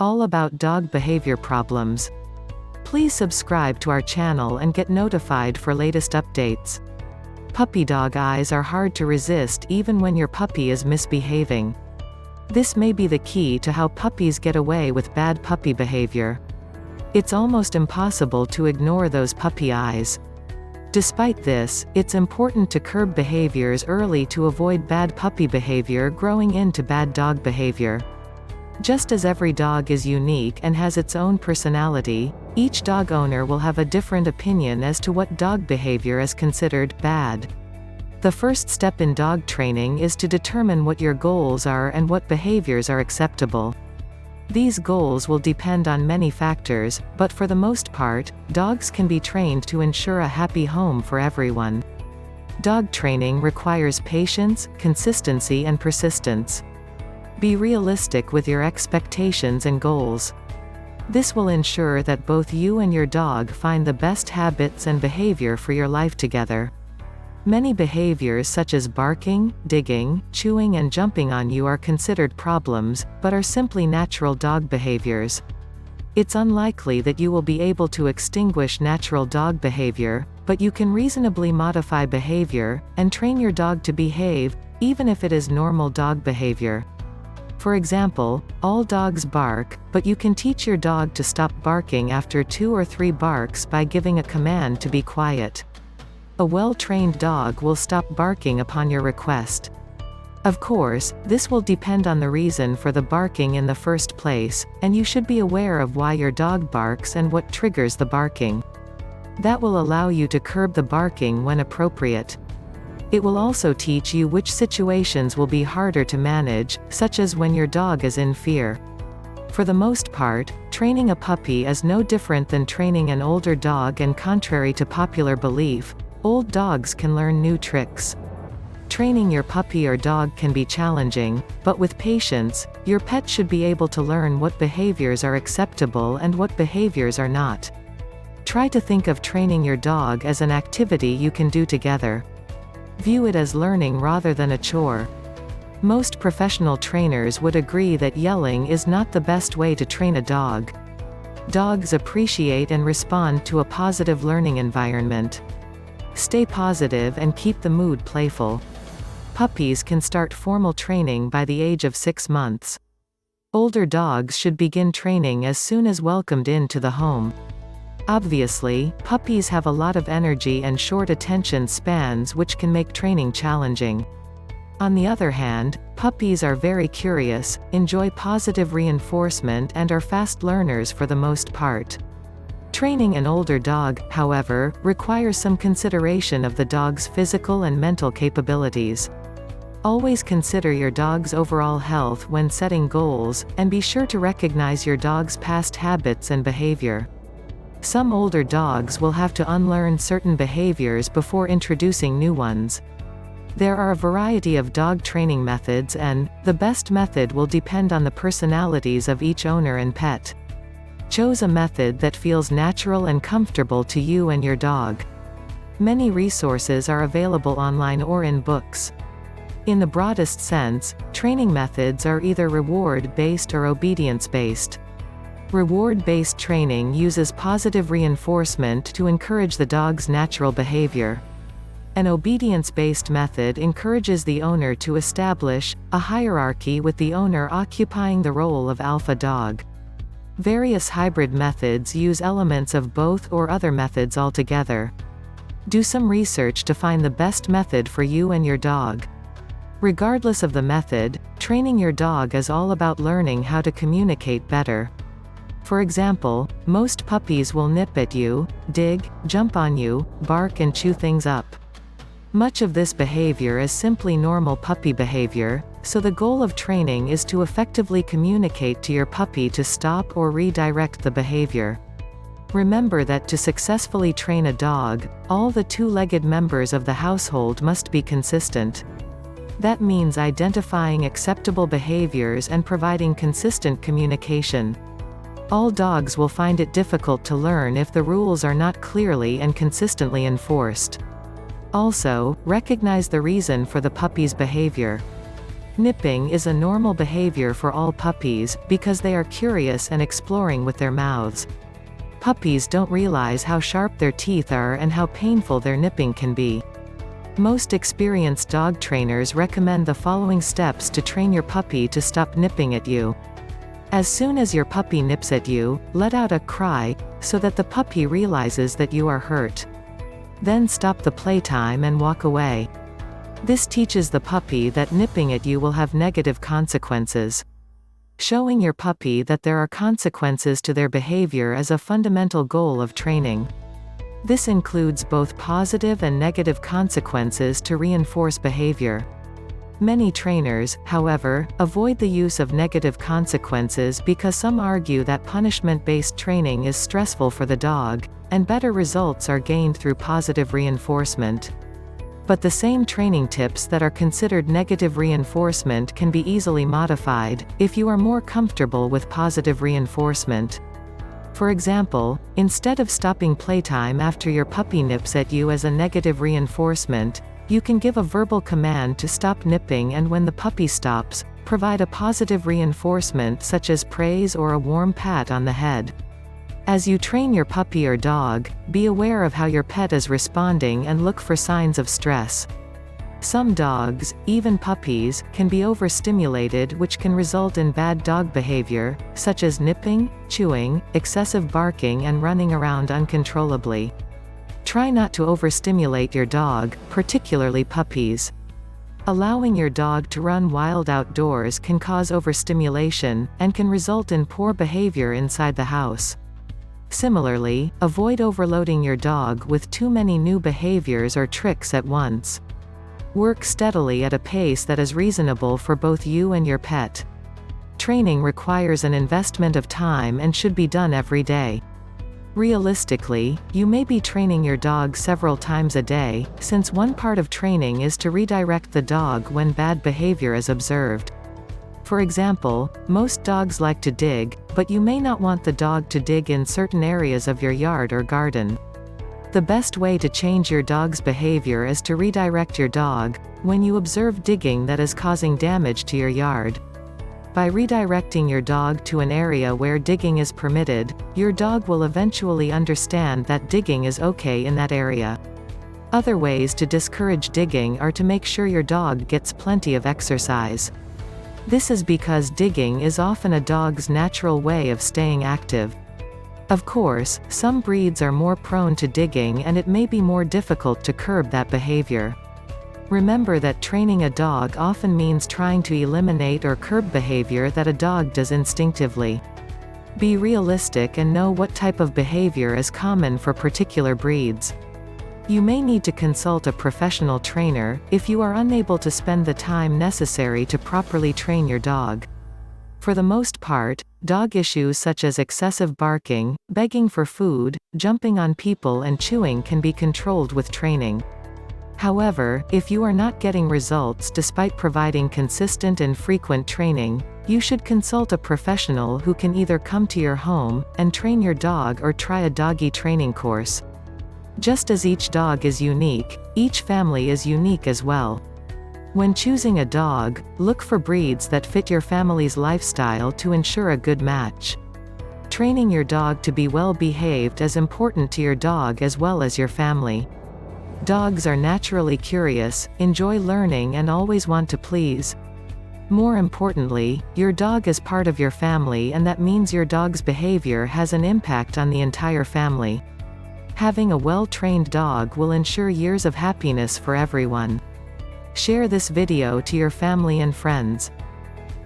all about dog behavior problems. Please subscribe to our channel and get notified for latest updates. Puppy dog eyes are hard to resist even when your puppy is misbehaving. This may be the key to how puppies get away with bad puppy behavior. It's almost impossible to ignore those puppy eyes. Despite this, it's important to curb behaviors early to avoid bad puppy behavior growing into bad dog behavior. Just as every dog is unique and has its own personality, each dog owner will have a different opinion as to what dog behavior is considered bad. The first step in dog training is to determine what your goals are and what behaviors are acceptable. These goals will depend on many factors, but for the most part, dogs can be trained to ensure a happy home for everyone. Dog training requires patience, consistency and persistence. Be realistic with your expectations and goals. This will ensure that both you and your dog find the best habits and behavior for your life together. Many behaviors such as barking, digging, chewing and jumping on you are considered problems, but are simply natural dog behaviors. It's unlikely that you will be able to extinguish natural dog behavior, but you can reasonably modify behavior, and train your dog to behave, even if it is normal dog behavior. For example, all dogs bark, but you can teach your dog to stop barking after 2 or 3 barks by giving a command to be quiet. A well-trained dog will stop barking upon your request. Of course, this will depend on the reason for the barking in the first place, and you should be aware of why your dog barks and what triggers the barking. That will allow you to curb the barking when appropriate. It will also teach you which situations will be harder to manage, such as when your dog is in fear. For the most part, training a puppy is no different than training an older dog, and contrary to popular belief, old dogs can learn new tricks. Training your puppy or dog can be challenging, but with patience, your pet should be able to learn what behaviors are acceptable and what behaviors are not. Try to think of training your dog as an activity you can do together. View it as learning rather than a chore. Most professional trainers would agree that yelling is not the best way to train a dog. Dogs appreciate and respond to a positive learning environment. Stay positive and keep the mood playful. Puppies can start formal training by the age of 6 months. Older dogs should begin training as soon as welcomed into the home. Obviously, puppies have a lot of energy and short attention spans, which can make training challenging. On the other hand, puppies are very curious, enjoy positive reinforcement and are fast learners for the most part. Training an older dog, however, requires some consideration of the dog's physical and mental capabilities. Always consider your dog's overall health when setting goals, and be sure to recognize your dog's past habits and behavior. Some older dogs will have to unlearn certain behaviors before introducing new ones. There are a variety of dog training methods, and the best method will depend on the personalities of each owner and pet. Choose a method that feels natural and comfortable to you and your dog. Many resources are available online or in books. In the broadest sense, training methods are either reward-based or obedience-based. Reward-based training uses positive reinforcement to encourage the dog's natural behavior. An obedience-based method encourages the owner to establish a hierarchy, with the owner occupying the role of alpha dog. Various hybrid methods use elements of both or other methods altogether. Do some research to find the best method for you and your dog. Regardless of the method, training your dog is all about learning how to communicate better. For example, most puppies will nip at you, dig, jump on you, bark and chew things up. Much of this behavior is simply normal puppy behavior, so the goal of training is to effectively communicate to your puppy to stop or redirect the behavior. Remember that to successfully train a dog, all the two-legged members of the household must be consistent. That means identifying acceptable behaviors and providing consistent communication. All dogs will find it difficult to learn if the rules are not clearly and consistently enforced. Also, recognize the reason for the puppy's behavior. Nipping is a normal behavior for all puppies, because they are curious and exploring with their mouths. Puppies don't realize how sharp their teeth are and how painful their nipping can be. Most experienced dog trainers recommend the following steps to train your puppy to stop nipping at you. As soon as your puppy nips at you, let out a cry, so that the puppy realizes that you are hurt. Then stop the playtime and walk away. This teaches the puppy that nipping at you will have negative consequences. Showing your puppy that there are consequences to their behavior is a fundamental goal of training. This includes both positive and negative consequences to reinforce behavior. Many trainers, however, avoid the use of negative consequences because some argue that punishment-based training is stressful for the dog, and better results are gained through positive reinforcement. But the same training tips that are considered negative reinforcement can be easily modified, if you are more comfortable with positive reinforcement. For example, instead of stopping playtime after your puppy nips at you as a negative reinforcement, you can give a verbal command to stop nipping, and when the puppy stops, provide a positive reinforcement such as praise or a warm pat on the head. As you train your puppy or dog, be aware of how your pet is responding and look for signs of stress. Some dogs, even puppies, can be overstimulated, which can result in bad dog behavior, such as nipping, chewing, excessive barking, and running around uncontrollably. Try not to overstimulate your dog, particularly puppies. Allowing your dog to run wild outdoors can cause overstimulation, and can result in poor behavior inside the house. Similarly, avoid overloading your dog with too many new behaviors or tricks at once. Work steadily at a pace that is reasonable for both you and your pet. Training requires an investment of time and should be done every day. Realistically, you may be training your dog several times a day, since one part of training is to redirect the dog when bad behavior is observed. For example, most dogs like to dig, but you may not want the dog to dig in certain areas of your yard or garden. The best way to change your dog's behavior is to redirect your dog when you observe digging that is causing damage to your yard. By redirecting your dog to an area where digging is permitted, your dog will eventually understand that digging is okay in that area. Other ways to discourage digging are to make sure your dog gets plenty of exercise. This is because digging is often a dog's natural way of staying active. Of course, some breeds are more prone to digging, and it may be more difficult to curb that behavior. Remember that training a dog often means trying to eliminate or curb behavior that a dog does instinctively. Be realistic and know what type of behavior is common for particular breeds. You may need to consult a professional trainer, if you are unable to spend the time necessary to properly train your dog. For the most part, dog issues such as excessive barking, begging for food, jumping on people, and chewing can be controlled with training. However, if you are not getting results despite providing consistent and frequent training, you should consult a professional who can either come to your home and train your dog or try a doggy training course. Just as each dog is unique, each family is unique as well. When choosing a dog, look for breeds that fit your family's lifestyle to ensure a good match. Training your dog to be well behaved is important to your dog as well as your family. Dogs are naturally curious, enjoy learning, and always want to please. More importantly, your dog is part of your family, and that means your dog's behavior has an impact on the entire family. Having a well-trained dog will ensure years of happiness for everyone. Share this video to your family and friends.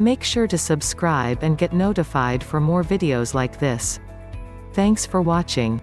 Make sure to subscribe and get notified for more videos like this. Thanks for watching.